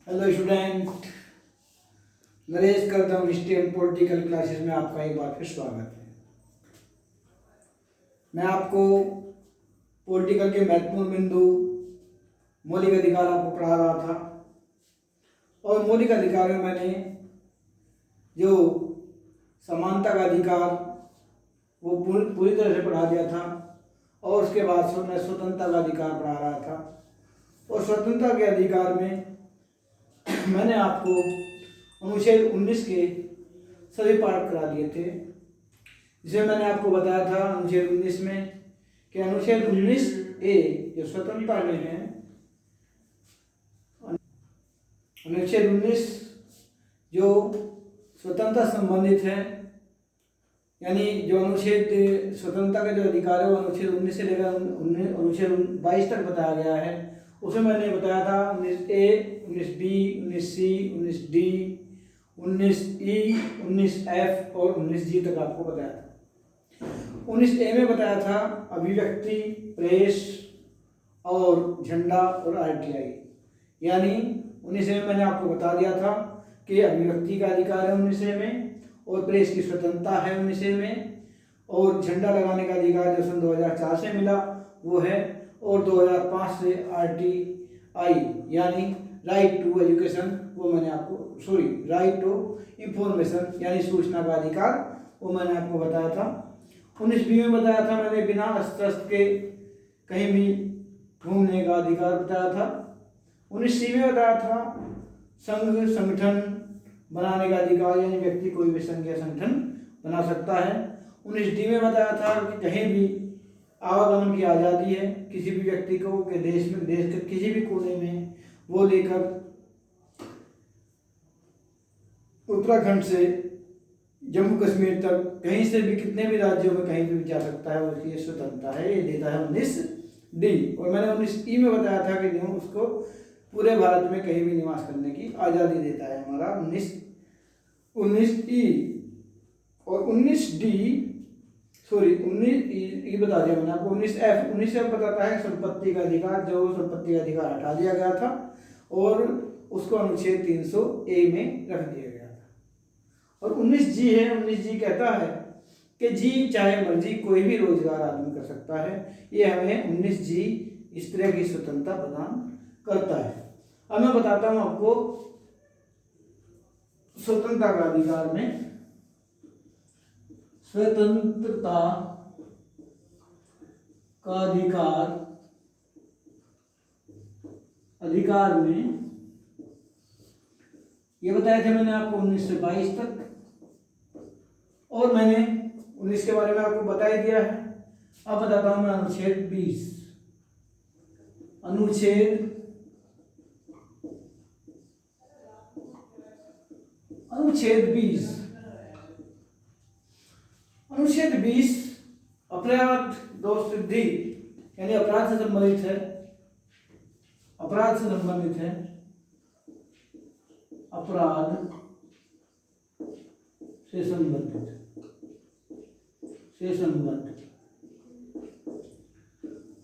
Hello student, Naresh करता हूँ history and political classes में आपका एक बार फिर स्वागत है। मैं आपको पॉलिटिकल के महत्वपूर्ण बिंदु मौलिक अधिकार आपको पढ़ा रहा था और मौलिक अधिकार में मैंने जो समानता का अधिकार वो पूरी तरह से पढ़ा दिया था और उसके बाद से मैं स्वतंत्रता का अधिकार पढ़ा रहा था। और स्वतंत्रता के अधिकार में मैंने आपको अनुच्छेद 19 के सभी पाठ करा दिए थे, जिसे मैंने आपको बताया था अनुच्छेद 19 में कि अनुच्छेद 19 ए जो स्वतंत्रता में है, अनुच्छेद 19 जो स्वतंत्रता संबंधित है, यानी जो अनुच्छेद स्वतंत्रता के जो अधिकार है वो अनुच्छेद 19 से लेकर अनुच्छेद 22 तक बताया गया है। उसमें मैंने बताया था 19A, 19B, 19C, 19D, 19E, 19F और 19G तक आपको बताया था। 19A में बताया था अभिव्यक्ति, प्रेस और झंडा और RTI, यानी 19A में मैंने आपको बता दिया था कि अभिव्यक्ति का अधिकार है 19A में और प्रेस की स्वतंत्रता है 19A में, और झंडा लगाने का अधिकार जो सन 2004 से मिला वो है, और 2005 से RTI यानी राइट टू एजुकेशन वो मैंने आपको राइट टू इंफॉर्मेशन यानी सूचना का अधिकार वो मैंने आपको बताया था। 19B में बताया था मैंने बिना अस्त्र के कहीं भी घूमने का अधिकार बताया था। 19C में बताया था संघ संगठन बनाने का अधिकार, यानी व्यक्ति कोई भी संघ या संगठन बना सकता है। 19D में बताया था कि कहीं भी आवागमन की आज़ादी है किसी भी व्यक्ति को कि देश के किसी भी कोने में वो लेकर उत्तराखंड से जम्मू कश्मीर तक कहीं से भी कितने भी राज्यों में कहीं भी जा सकता है, उसकी स्वतंत्रता है। ये देता है 19D। और मैंने 19E में बताया था कि उसको पूरे भारत में कहीं भी निवास करने की आज़ादी देता है हमारा 19E। और 19E बता दिया मैंने आपको। 19F बताता है संपत्ति का अधिकार, जो संपत्ति का अधिकार हटा दिया गया था और उसको अनुच्छेद 300A में रख दिया गया था। और 19G है, 19G कहता है कि जी चाहे मर्जी कोई भी रोजगार आदमी कर सकता है। ये हमें 19G इस तरह की स्वतंत्रता प्रदान करता है। अब मैं बताता हूं आपको स्वतंत्रता का अधिकार में, स्वतंत्रता का अधिकार में ये बताए थे मैंने आपको 19 से 22 तक, और मैंने 19 के बारे में आपको बता ही दिया है। अब बताता हूं मैं अनुच्छेद 20। अनुच्छेद 20 अपराध दोष सिद्धि यानी अपराध से संबंधित है। अपराध से संबंधित है, अपराध से संबंधित।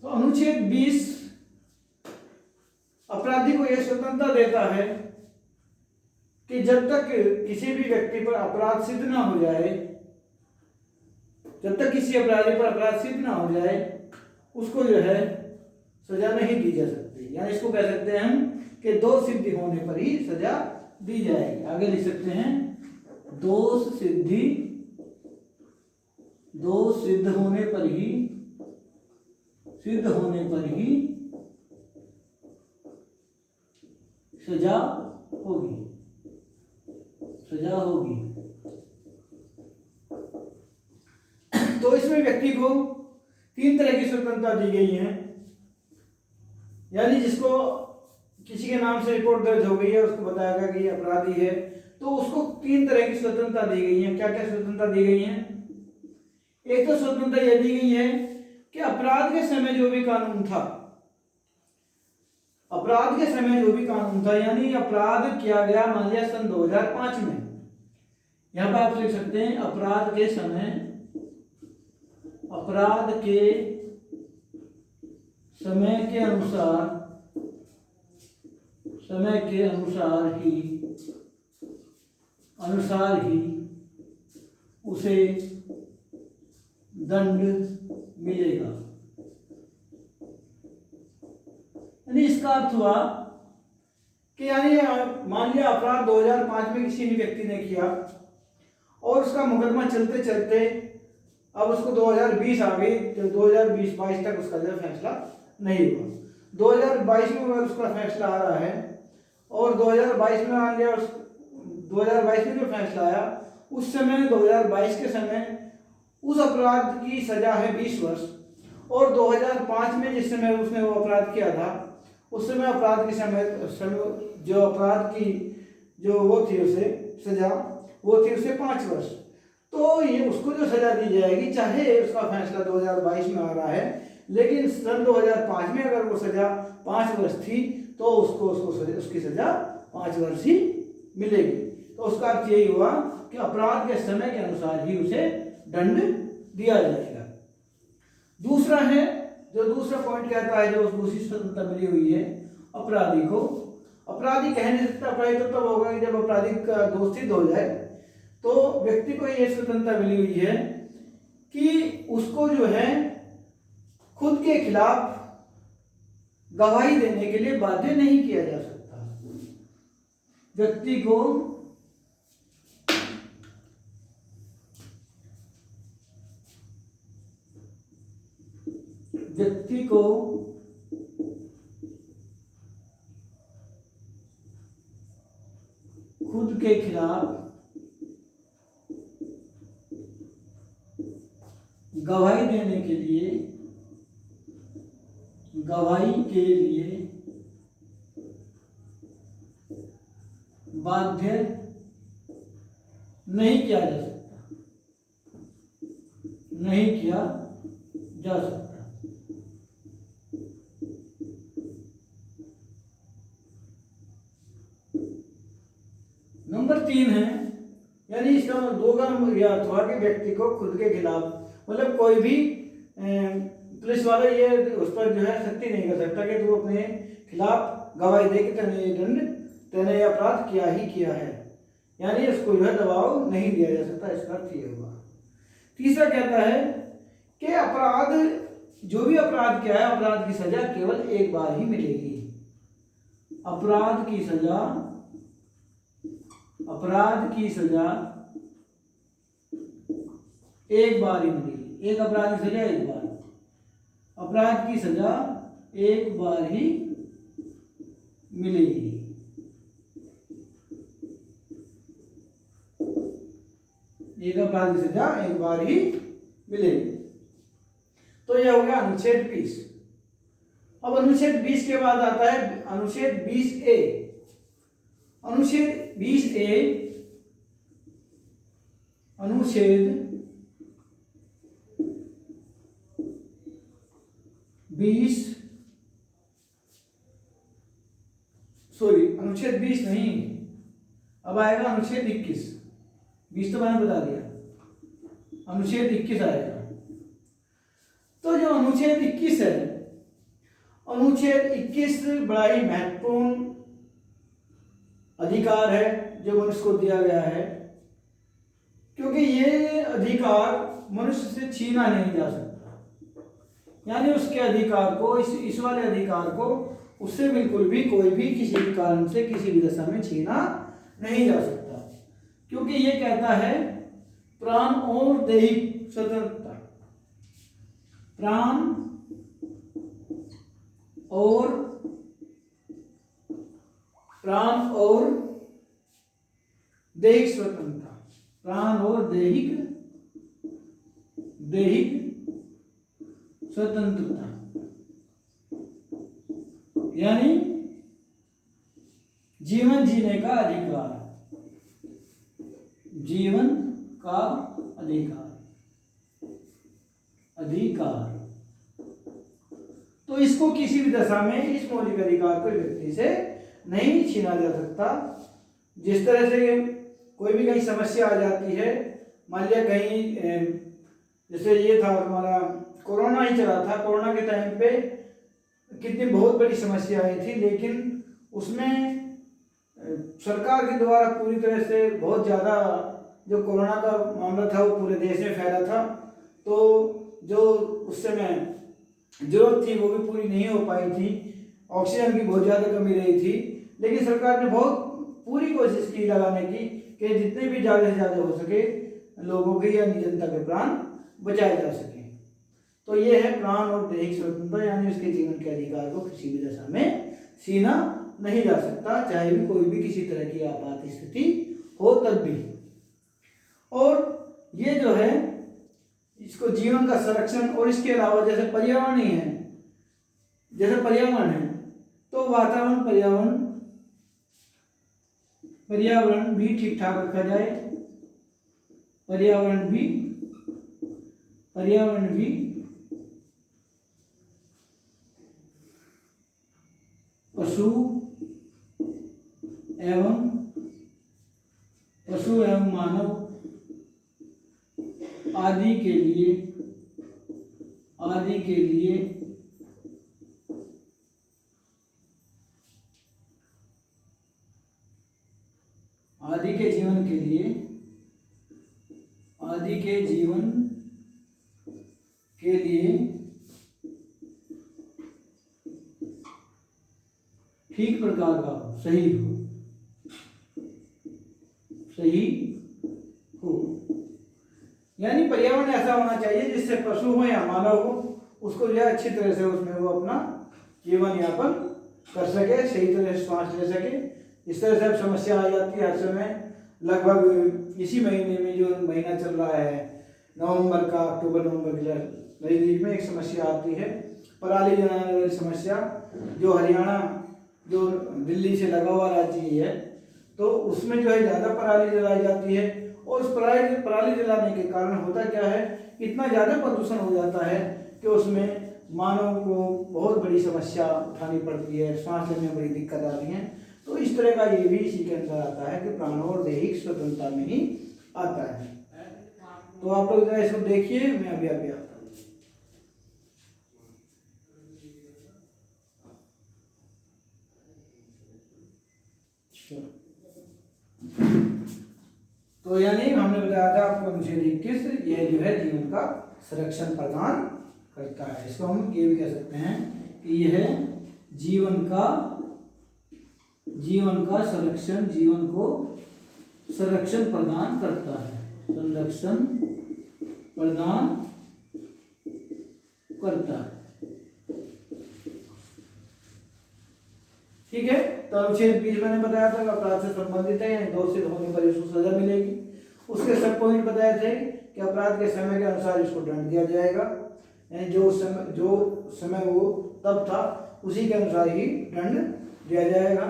तो अनुच्छेद 20 अपराधी को यह स्वतंत्रता देता है कि जब तक किसी भी व्यक्ति पर अपराध सिद्ध ना हो जाए, जब तक किसी अपराधी पर अपराध सिद्ध ना हो जाए उसको जो है सजा नहीं दी जा सकती। यानी इसको कह सकते हैं हम कि दोष सिद्ध होने पर ही सजा दी जाएगी। आगे लिख सकते हैं दोष सिद्ध होने पर ही सजा होगी। तो इसमें व्यक्ति को 3 तरह की स्वतंत्रता दी गई है, यानी जिसको किसी के नाम से रिपोर्ट दर्ज हो गई है, उसको बताया गया कि अपराधी है, तो उसको 3 तरह की स्वतंत्रता दी गई है। क्या क्या स्वतंत्रता दी गई है? एक तो स्वतंत्रता यह दी गई है कि अपराध के समय जो भी कानून था, यानी अपराध किया गया मान लिया सन 2005 में, यहां पर आप लिख सकते हैं अपराध के समय के अनुसार समय के अनुसार ही उसे दंड मिलेगा। यानी इसका अर्थ हुआ कि यानी मान लिया अपराध 2005 में किसी भी व्यक्ति ने किया और उसका मुकदमा चलते चलते अब उसको 2020 आ गई, तो 2020-22 तक उसका जो फैसला नहीं हुआ। 2022 में अगर उसका फैसला आ रहा है और 2022 में मान लिया 2022 में जो फैसला आया उस समय 2022 के समय उस अपराध की सजा है 20 वर्ष और 2005 में जिस समय उसने वो अपराध किया था उस समय अपराध की समय जो अपराध की जो वो थी उसे सजा वो थी उसे 5 वर्ष। तो ये उसको जो सजा दी जाएगी चाहे उसका फैसला 2022 में आ रहा है लेकिन सन 2005 में अगर वो सजा 5 वर्ष थी तो उसको उसकी सजा 5 वर्ष ही मिलेगी। तो उसका अर्थ यही हुआ कि अपराध के समय के अनुसार ही उसे दंड दिया जाएगा। दूसरा है जो दूसरा पॉइंट कहता है जो दूसरी स्वतंत्रता मिली हुई है अपराधी को, अपराधी कह नहीं सकता, अपराधी तो तब होगा कि जब अपराधी का दोष सिद्ध हो जाए। तो व्यक्ति को यह स्वतंत्रता मिली हुई है कि उसको जो है खुद के खिलाफ गवाही देने के लिए बाध्य नहीं किया जा सकता। व्यक्ति को खुद के खिलाफ गवाही देने के लिए बाध्य नहीं किया जा सकता। नंबर 3 है यानी इसका दो का अर्थ हुआ कि व्यक्ति को खुद के खिलाफ मतलब कोई भी पुलिस वाला ये उस पर जो है सख्ती नहीं कर सकता कि तू अपने खिलाफ गवाही दे कि तूने अपराध किया ही किया है, यानी उसको जो है दबाव नहीं दिया जा सकता। इसका अर्थ ये हुआ। तीसरा कहता है कि अपराध जो भी अपराध किया है अपराध की सजा केवल एक बार ही मिलेगी। अपराध की सजा एक बार ही मिलेगी। एक अपराध की सजा एक बार, अपराध की सजा एक बार ही मिलेगी। एक अपराध की सजा एक बार ही मिलेगी। तो यह हो गया अनुच्छेद 20। अब अनुच्छेद 20 के बाद आता है अनुच्छेद 20A। अनुच्छेद 20A अनुच्छेद 20 नहीं, अब आएगा अनुच्छेद 21। 20 तो मैंने बता दिया, अनुच्छेद 21 आएगा। तो जो अनुच्छेद 21 है, अनुच्छेद 21 बड़ा ही महत्वपूर्ण अधिकार है जो मनुष्य को दिया गया है, क्योंकि ये अधिकार मनुष्य से छीना नहीं जा सकता। यानी उसके अधिकार को इस वाले अधिकार को उससे बिल्कुल भी कोई भी किसी भी कारण से किसी भी दशा में छीना नहीं जा सकता, क्योंकि ये कहता है प्राण और दैहिक स्वतंत्रता। प्राण और दैहिक स्वतंत्रता, प्राण और दैहिक स्वतंत्रता, यानी जीवन जीने का अधिकार, जीवन का अधिकार। तो इसको किसी भी दशा में इस मौलिक अधिकार को व्यक्ति से नहीं छीना जा सकता। जिस तरह से कोई भी कहीं समस्या आ जाती है, मान लिया कहीं जैसे ये था हमारा कोरोना ही चला था, कोरोना के टाइम पे कितनी बहुत बड़ी समस्या आई थी, लेकिन उसमें सरकार के द्वारा पूरी तरह से बहुत ज़्यादा जो कोरोना का मामला था वो पूरे देश में फैला था, तो जो उस समय जरूरत थी वो भी पूरी नहीं हो पाई थी, ऑक्सीजन की बहुत ज़्यादा कमी रही थी। लेकिन सरकार ने बहुत पूरी कोशिश की लगाने की कि जितने भी ज़्यादा से ज़्यादा हो सके लोगों के या जनता के प्राण बचाए जा सके। तो ये है प्राण और दैहिक स्वतंत्रता, यानी उसके जीवन के अधिकार को किसी भी दशा में छीना नहीं जा सकता, चाहे भी कोई भी किसी तरह की आपात स्थिति हो तब भी। और ये जो है इसको जीवन का संरक्षण, और इसके अलावा जैसे पर्यावरण ही है, जैसे पर्यावरण है तो वातावरण पर्यावरण भी ठीक ठाक रखा जाए, पर्यावरण भी पशु एवं मानव आदि के लिए आदि के जीवन के लिए ठीक प्रकार का सही हो, यानी पर्यावरण ऐसा होना चाहिए जिससे पशु हो या मानव हो उसको जो है अच्छी तरह से उसमें वो अपना जीवन यापन कर सके, सही तरह से सांस ले सके। इस तरह से अब समस्या आ जाती है हर समय। लगभग इसी महीने में जो महीना चल रहा है नवंबर का, अक्टूबर नवंबर के नजदीक में एक समस्या आती है पराली जलाने वाली समस्या, जो हरियाणा जो दिल्ली से लगा हुआ राज्य है तो उसमें जो है ज़्यादा पराली जलाई जाती है, और उस पराली जलाने के कारण होता क्या है, इतना ज़्यादा प्रदूषण हो जाता है कि उसमें मानव को बहुत बड़ी समस्या उठानी पड़ती है, सांस लेने में बड़ी दिक्कत आती है। तो इस तरह का ये भी इसी के अंदर आता है कि प्राण और दैहिक स्वतंत्रता में ही आता है। तो आप लोग जरा इसको देखिए, मैं अभी आता हूँ। तो यानी हमने बताया था आपको अनुच्छेद 21 ये जो है जीवन का संरक्षण प्रदान करता है। इसको हम ये भी कह सकते हैं कि यह जीवन का संरक्षण, जीवन को संरक्षण प्रदान करता है, संरक्षण प्रदान करता है। ठीक है, तो अनुच्छेद 20 मैंने बताया था अपराध से संबंधित है, यानी दोषी होने पर इसको सजा मिलेगी। उसके सब पॉइंट बताए थे कि अपराध के समय के अनुसार इसको दंड दिया जाएगा, यानी जो समय वो तब था उसी के अनुसार ही दंड दिया जाएगा।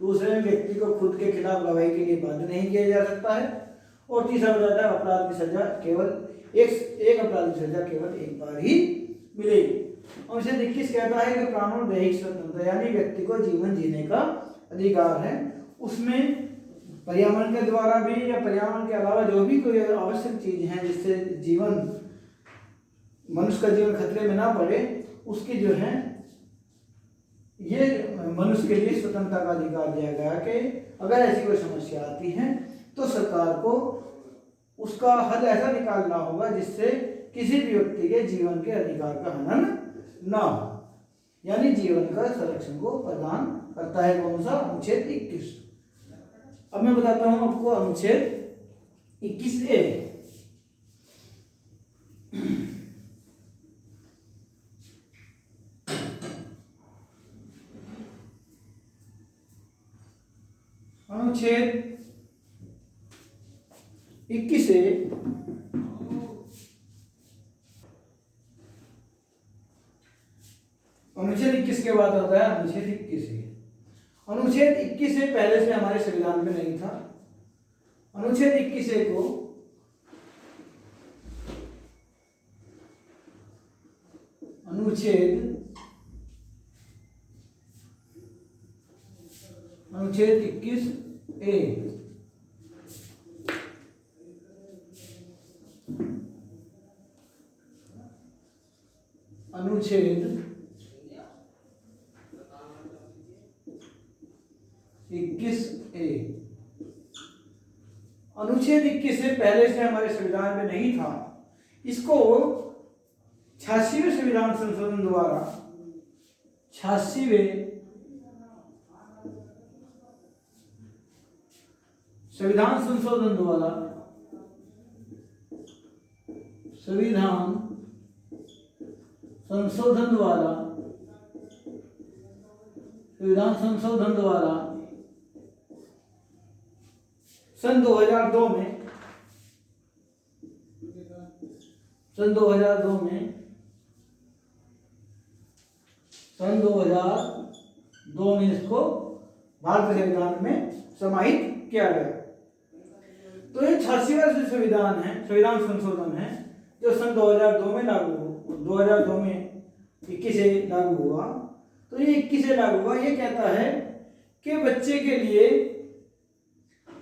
दूसरे व्यक्ति को खुद के खिलाफ गवाही के लिए बाध्य नहीं किया जा सकता है। और तीसरा बताया था अपराध की सजा केवल एक अपराध की सजा केवल एक बार ही मिलेगी। अनुच्छेद 21 कहता है कि प्राण और दैहिक स्वतंत्रता यानी व्यक्ति को जीवन जीने का अधिकार है। उसमें पर्यावरण के द्वारा भी या पर्यावरण के अलावा जो भी कोई आवश्यक चीज है जिससे मनुष्य का जीवन खतरे में ना पड़े, उसकी जो है ये मनुष्य के लिए स्वतंत्रता का अधिकार दिया गया कि अगर ऐसी कोई समस्या आती है तो सरकार को उसका हल ऐसा निकालना होगा जिससे किसी भी व्यक्ति के जीवन के अधिकार का हनन ना हो, यानी जीवन का संरक्षण को प्रदान करता है। कौन सा? अनुच्छेद 21। अब मैं बताता हूं आपको अनुच्छेद 21A। अनुच्छेद 21A अनुच्छेद 21 के बाद आता है अनुच्छेद 21A। अनुच्छेद 21A पहले से हमारे संविधान में नहीं था। अनुच्छेद 21A को अनुच्छेद 21A अनुच्छेद 21A। अनुच्छेद 21 से पहले से हमारे संविधान में नहीं था, इसको 86वें संविधान संशोधन द्वारा 86वें संविधान संशोधन द्वारा संविधान संशोधन द्वारा सन 2002 में सन 2002 में इसको भारतीय संविधान में समाहित किया गया। तो ये 86वां संविधान है, संविधान संशोधन है, जो सन 2002 में लागू 2002 में 21 से लागू हुआ। तो ये 21 से लागू हुआ, ये कहता है कि बच्चे के लिए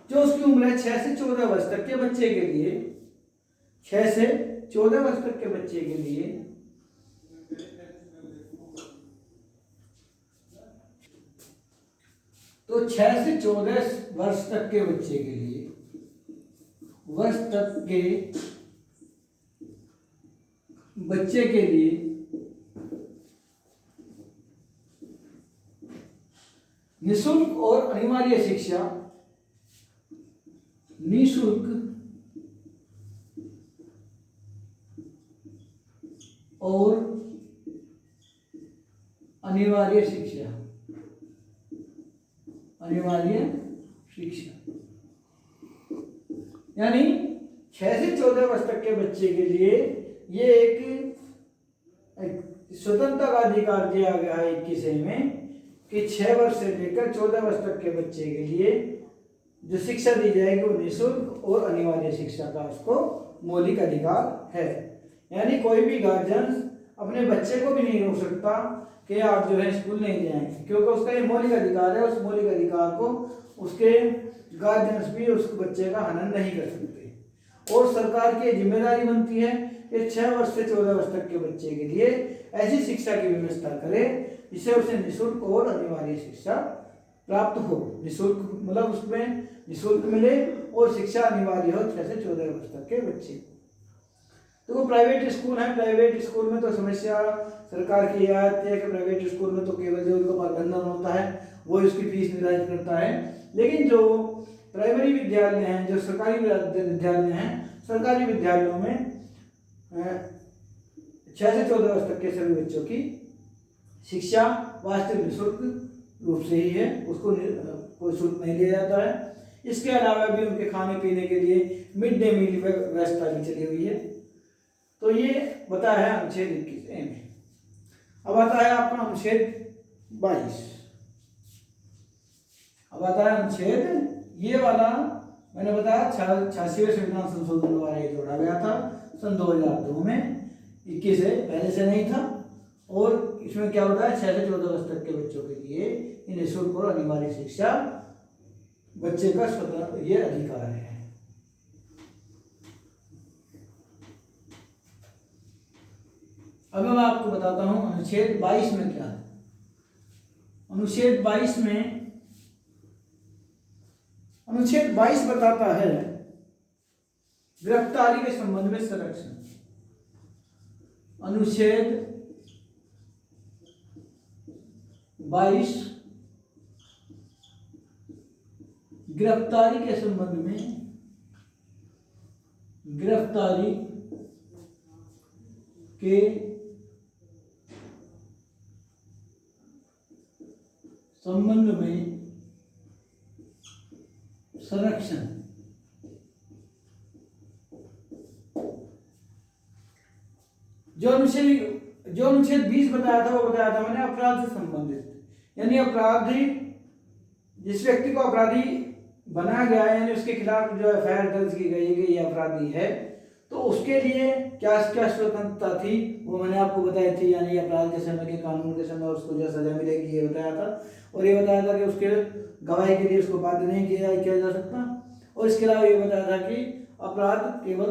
जो उसकी उम्र है 6 से 14 वर्ष तक के बच्चे के लिए, 6 से 14 वर्ष तक के बच्चे के लिए तो 6 से 14 वर्ष तक के बच्चे के लिए निःशुल्क और अनिवार्य शिक्षा, निःशुल्क और अनिवार्य शिक्षा यानी 6 से 14 वर्ष तक के बच्चे के लिए ये एक स्वतंत्रता का अधिकार दिया गया है 21 में कि 6 वर्ष से लेकर 14 वर्ष तक के बच्चे के लिए जो शिक्षा दी जाएगी वो निःशुल्क और अनिवार्य शिक्षा का उसको मौलिक अधिकार है। यानी कोई भी गार्जियन अपने बच्चे को भी नहीं रोक सकता कि आप जो है स्कूल नहीं जाएंगे, क्योंकि उसका ये मौलिक अधिकार है। उस मौलिक अधिकार को उसके गार्जियंस भी उस बच्चे का हनन नहीं कर सकते। और सरकार की जिम्मेदारी बनती है कि 6 वर्ष से 14 वर्ष तक के बच्चे के लिए ऐसी शिक्षा की व्यवस्था करे जिससे उसे निःशुल्क और अनिवार्य शिक्षा प्राप्त हो। निःशुल्क मतलब उसमें निःशुल्क मिले और शिक्षा अनिवार्य हो 6 से 14 वर्ष तक के बच्चे। तो वो प्राइवेट स्कूल है, प्राइवेट स्कूल में तो समस्या सरकार की यह आती है कि प्राइवेट स्कूल में तो केवल जो उनका प्रबंधन होता है वो उसकी फीस निर्धारित करता है, लेकिन जो प्राइमरी विद्यालय हैं, जो सरकारी विद्यालय हैं, सरकारी विद्यालयों में 6 से 14 वर्ष तक के सभी बच्चों की शिक्षा वास्तविक निःशुल्क रूप से ही है, उसको कोई शुल्क नहीं लिया जाता है। इसके अलावा भी उनके खाने पीने के लिए मिड डे मील व्यवस्था भी चली हुई है। तो ये बताया है अनुच्छेद 21A में। अब आता है आपका अनुच्छेद 22। अब आता है अनुच्छेद, ये वाला मैंने बताया 86वें संविधान संशोधन द्वारा ये जोड़ा गया था सन 2002 में, 21 से पहले से नहीं था। और इसमें क्या होता है, 6 से 14 वर्ष तक के बच्चों के लिए निःशुल्क और अनिवार्य शिक्षा बच्चे का स्वतंत्र ये अधिकार है। अब मैं आपको बताता हूं अनुच्छेद 22 में क्या है। अनुच्छेद 22 बताता है गिरफ्तारी के संबंध में संरक्षण। अनुच्छेद 22 गिरफ्तारी के संबंध में संरक्षण। जो अनुच्छेद 20 बताया था वो बताया था मैंने अपराध से संबंधित, यानी अपराधी जिस व्यक्ति को अपराधी बनाया गया है, यानी उसके खिलाफ जो एफआईआर दर्ज की गई है कि ये अपराधी है, तो उसके लिए क्या क्या स्वतंत्रता थी वो मैंने आपको बताई थी। यानी अपराध के समय के कानून के समय उसको जो सजा मिलेगी ये बताया था, और ये बताया था कि उसके गवाही के लिए उसको बाध्य नहीं किया जा सकता। और इसके अलावा ये बताया था कि अपराध केवल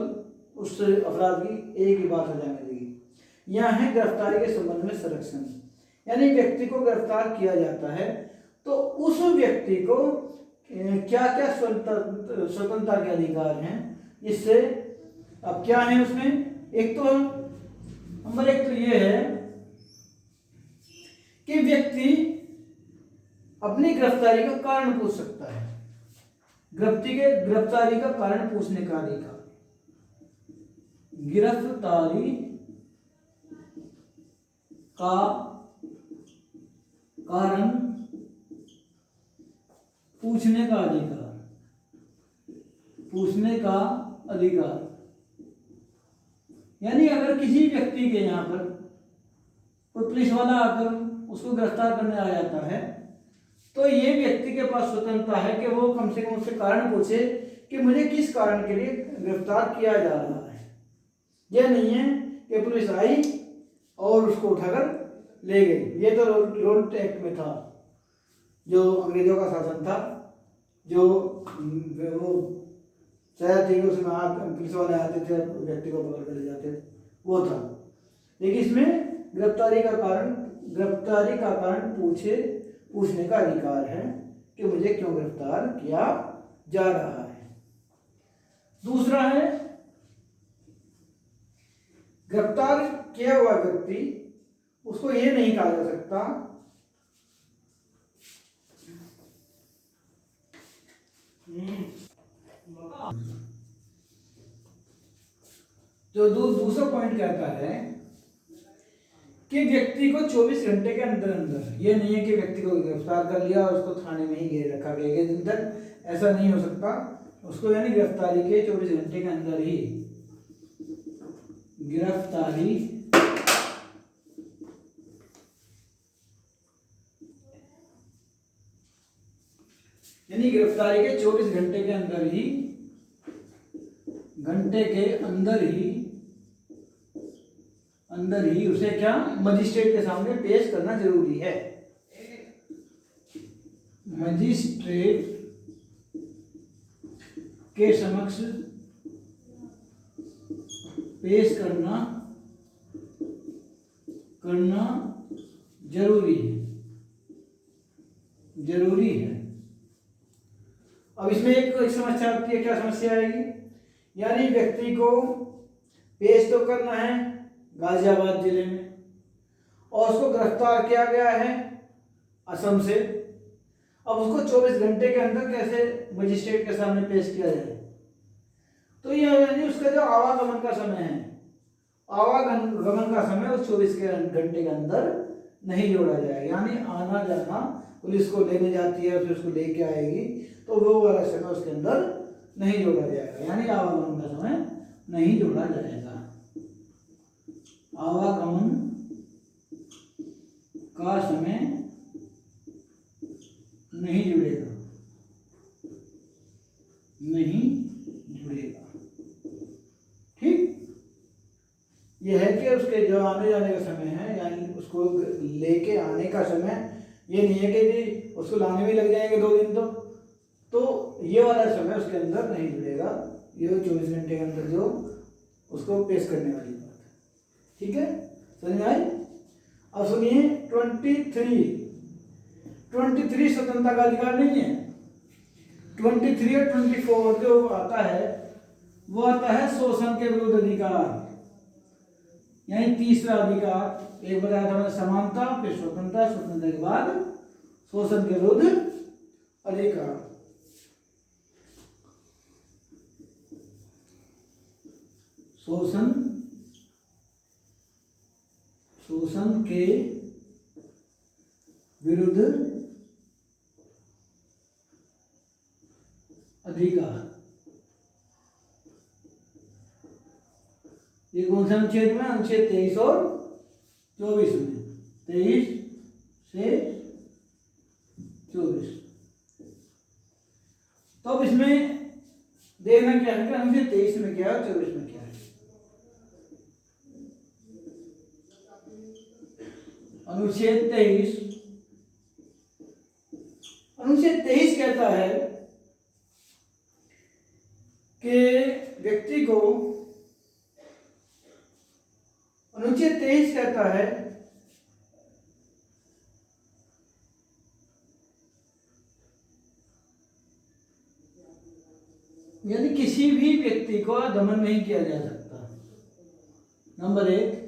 उस अपराध की एक ही बार सजा मिलेगी। यहाँ है गिरफ्तारी के संबंध में संरक्षण, यानी व्यक्ति को गिरफ्तार किया जाता है तो उस व्यक्ति को क्या क्या स्वतंत्रता के अधिकार हैं, इससे अब क्या है उसमें, एक तो नंबर एक तो ये है कि व्यक्ति अपनी गिरफ्तारी का कारण पूछ सकता है। गिरफ्तारी का कारण पूछने का अधिकार, गिरफ्तारी का कारण पूछने का अधिकार, पूछने का अधिकार। यानी अगर किसी व्यक्ति के यहाँ पर कोई पुलिस वाला आकर उसको गिरफ्तार करने आ जाता है, तो ये व्यक्ति के पास स्वतंत्रता है कि वो कम से कम उससे कारण पूछे कि मुझे किस कारण के लिए गिरफ्तार किया जा रहा है। यह नहीं है कि पुलिस आई और उसको उठाकर ले गई। ये तो रोड एक्ट में था, जो अंग्रेजों का शासन था, जो वो शायद थी उसमें पुलिस वाले आते थे, व्यक्ति को पकड़ कर ले जाते थे, वो था। लेकिन इसमें गिरफ्तारी का कारण पूछने का अधिकार है कि मुझे क्यों गिरफ्तार किया जा रहा है। दूसरा है, गिरफ्तार किया हुआ व्यक्ति, उसको ये नहीं कहा जा सकता जो दूसरा पॉइंट कहता है कि व्यक्ति को 24 घंटे के अंदर अंदर, ये नहीं है कि व्यक्ति को गिरफ्तार कर लिया और उसको थाने में ही घेर रखा गया एक दिन तक, ऐसा नहीं हो सकता। उसको यानी गिरफ्तारी के 24 घंटे के अंदर ही, गिरफ्तारी यानी गिरफ्तारी के 24 घंटे के अंदर ही, उसे क्या मजिस्ट्रेट के सामने पेश करना जरूरी है। मजिस्ट्रेट के समक्ष पेश करना जरूरी है। अब इसमें एक समस्या आती है। क्या समस्या आएगी? यानी व्यक्ति को पेश तो करना है गाजियाबाद जिले में, और उसको गिरफ्तार किया गया है असम से। अब उसको 24 घंटे के अंदर कैसे मजिस्ट्रेट के सामने पेश किया जाए? तो यह यानी उसका जो आवागमन का समय है, आवागमन का समय उस 24 घंटे के अंदर नहीं जोड़ा जाएगा। यानी आना जाना, पुलिस को लेने जाती है फिर उसको लेके आएगी, तो वो वाला समय उसके अंदर नहीं जोड़ा जाएगा। यानी आवागमन का समय नहीं जोड़ा जाएगा। आवागमन का समय नहीं जुड़ेगा। ठीक, यह है कि उसके जो आने जाने का समय है, यानी उसको लेके आने का समय, ये नहीं है कि जी उसको लाने में लग जाएंगे 2 दिन, तो ये वाला समय उसके अंदर नहीं जुड़ेगा। ये 24 घंटे के अंदर जो उसको पेश करने वाली बात है। ठीक है, समझ में आई? अब सुनिए 23 स्वतंत्रता का अधिकार नहीं है। 23 और 24 जो आता है, वो आता है शोषण के विरुद्ध अधिकार। यानी तीसरा अधिकार, एक बताया था समानता, फिर स्वतंत्रता के बाद शोषण के विरुद्ध अधिकार। शोषण के विरुद्ध अधिकार। ये कौन सा अनुच्छेद में? अनुच्छेद 23 और 24 में, 23 से 24। तो अब इसमें देखना क्या है कि अनुच्छेद 23 में क्या है, 24 में क्या है। अनुच्छेद 23 कहता है कि व्यक्ति को, अनुच्छेद 23 कहता है यानी किसी भी व्यक्ति को दमन नहीं किया जा सकता। नंबर 1,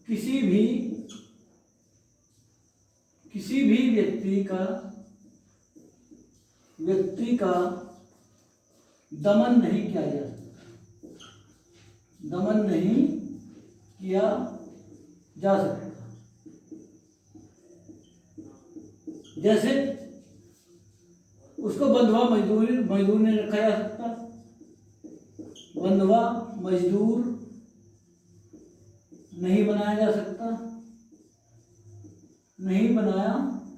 किसी भी व्यक्ति का दमन नहीं किया जा सकता, दमन नहीं किया जा सकता। जैसे उसको बंधुआ मजदूर नहीं रखा जा सकता, बंधुआ मजदूर नहीं बनाया जा सकता, नहीं बनाया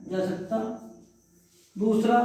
जा सकता। दूसरा,